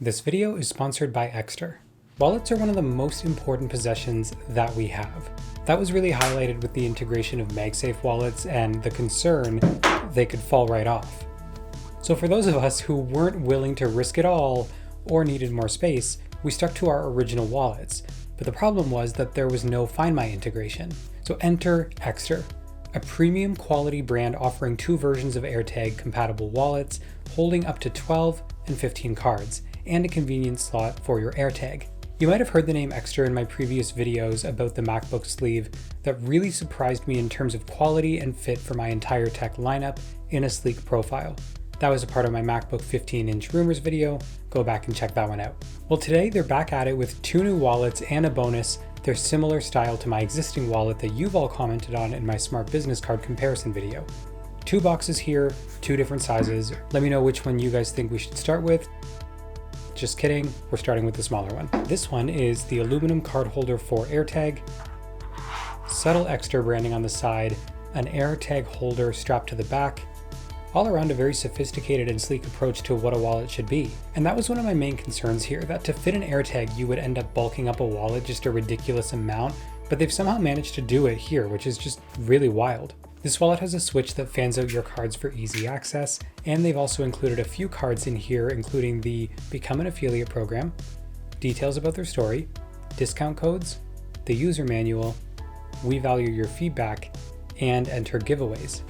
This video is sponsored by Ekster. Wallets are one of the most important possessions that we have. That was really highlighted with the integration of MagSafe wallets and the concern they could fall right off. So for those of us who weren't willing to risk it all or needed more space, we stuck to our original wallets. But the problem was that there was no FindMy integration. So enter Ekster, a premium quality brand offering two versions of AirTag compatible wallets holding up to 12 and 15 cards, and a convenience slot for your AirTag. You might have heard the name Ekster in my previous videos about the MacBook sleeve that really surprised me in terms of quality and fit for my entire tech lineup in a sleek profile. That was a part of my MacBook 15-inch rumors video. Go back and check that one out. Well, today they're back at it with two new wallets and a bonus. They're similar style to my existing wallet that you've all commented on in my smart business card comparison video. Two boxes here, two different sizes. Let me know which one you guys think we should start with. Just kidding, we're starting with the smaller one. This one is the aluminum card holder for AirTag, subtle Ekster branding on the side, an AirTag holder strapped to the back, all around a very sophisticated and sleek approach to what a wallet should be. And that was one of my main concerns here, that to fit an AirTag you would end up bulking up a wallet just a ridiculous amount, but they've somehow managed to do it here, which is just really wild. This wallet has a switch that fans out your cards for easy access, and they've also included a few cards in here, including the Become an Affiliate program, details about their story, discount codes, the user manual, we value your feedback, and enter giveaways.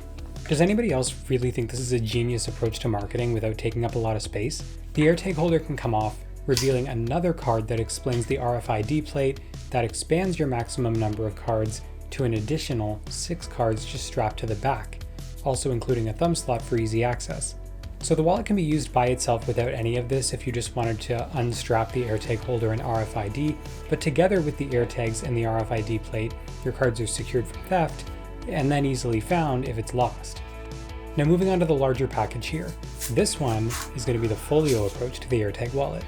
Does anybody else really think this is a genius approach to marketing without taking up a lot of space? The AirTag holder can come off, revealing another card that explains the RFID plate that expands your maximum number of cards to an additional 6 cards just strapped to the back, also including a thumb slot for easy access. So the wallet can be used by itself without any of this if you just wanted to unstrap the AirTag holder and RFID, but together with the AirTags and the RFID plate, your cards are secured from theft and then easily found if it's lost. Now moving on to the larger package here. This one is going to be the folio approach to the AirTag wallet.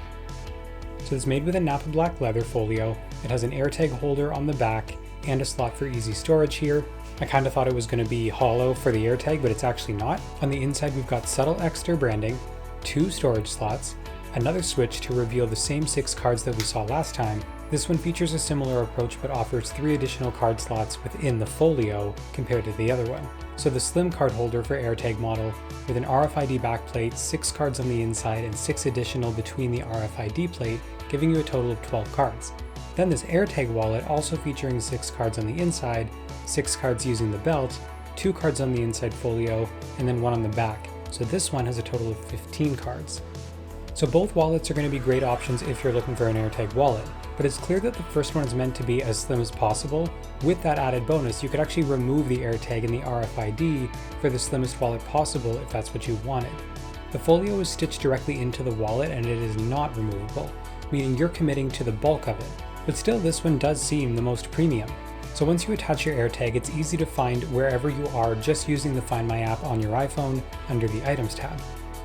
So it's made with a Napa black leather folio. It has an AirTag holder on the back and a slot for easy storage here. I kind of thought it was going to be hollow for the AirTag, but it's actually not. On the inside we've got subtle Ekster branding, 2 storage slots, another switch to reveal the same 6 cards that we saw last time. This one features a similar approach but offers 3 additional card slots within the folio compared to the other one. So the slim card holder for AirTag model with an RFID backplate, 6 cards on the inside and 6 additional between the RFID plate, giving you a total of 12 cards. Then this AirTag wallet also featuring 6 cards on the inside, 6 cards using the belt, 2 cards on the inside folio, and then 1 on the back. So this one has a total of 15 cards. So both wallets are going to be great options if you're looking for an AirTag wallet, but it's clear that the first one is meant to be as slim as possible. With that added bonus, you could actually remove the AirTag and the RFID for the slimmest wallet possible if that's what you wanted. The folio is stitched directly into the wallet and it is not removable, meaning you're committing to the bulk of it. But still, this one does seem the most premium. So once you attach your AirTag, it's easy to find wherever you are just using the FindMy app on your iPhone under the Items tab.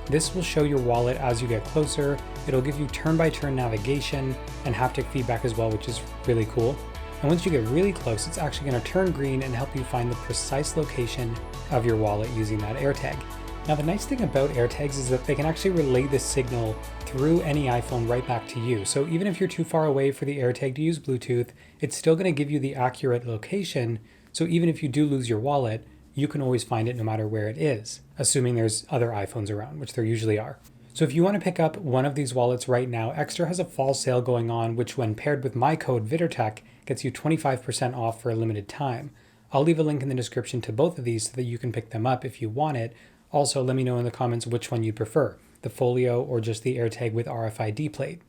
This will show your wallet as you get closer. It'll give you turn-by-turn navigation and haptic feedback as well, which is really cool. And once you get really close, it's actually going to turn green and help you find the precise location of your wallet using that AirTag. Now the nice thing about AirTags is that they can actually relay the signal through any iPhone right back to you. So even if you're too far away for the AirTag to use Bluetooth, it's still going to give you the accurate location. So even if you do lose your wallet, you can always find it no matter where it is, assuming there's other iPhones around, which there usually are. So if you want to pick up one of these wallets right now, Ekster has a fall sale going on, which when paired with my code VittorTech gets you 25% off for a limited time. I'll leave a link in the description to both of these so that you can pick them up if you want it. Also, let me know in the comments which one you prefer, the folio or just the AirTag with RFID plate.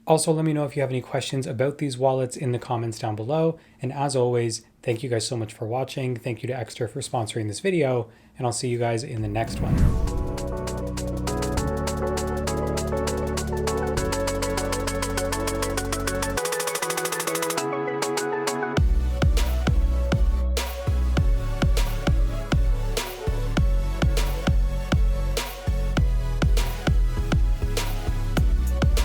Also, let me know if you have any questions about these wallets in the comments down below. And as always, thank you guys so much for watching. Thank you to Ekster for sponsoring this video, and I'll see you guys in the next one.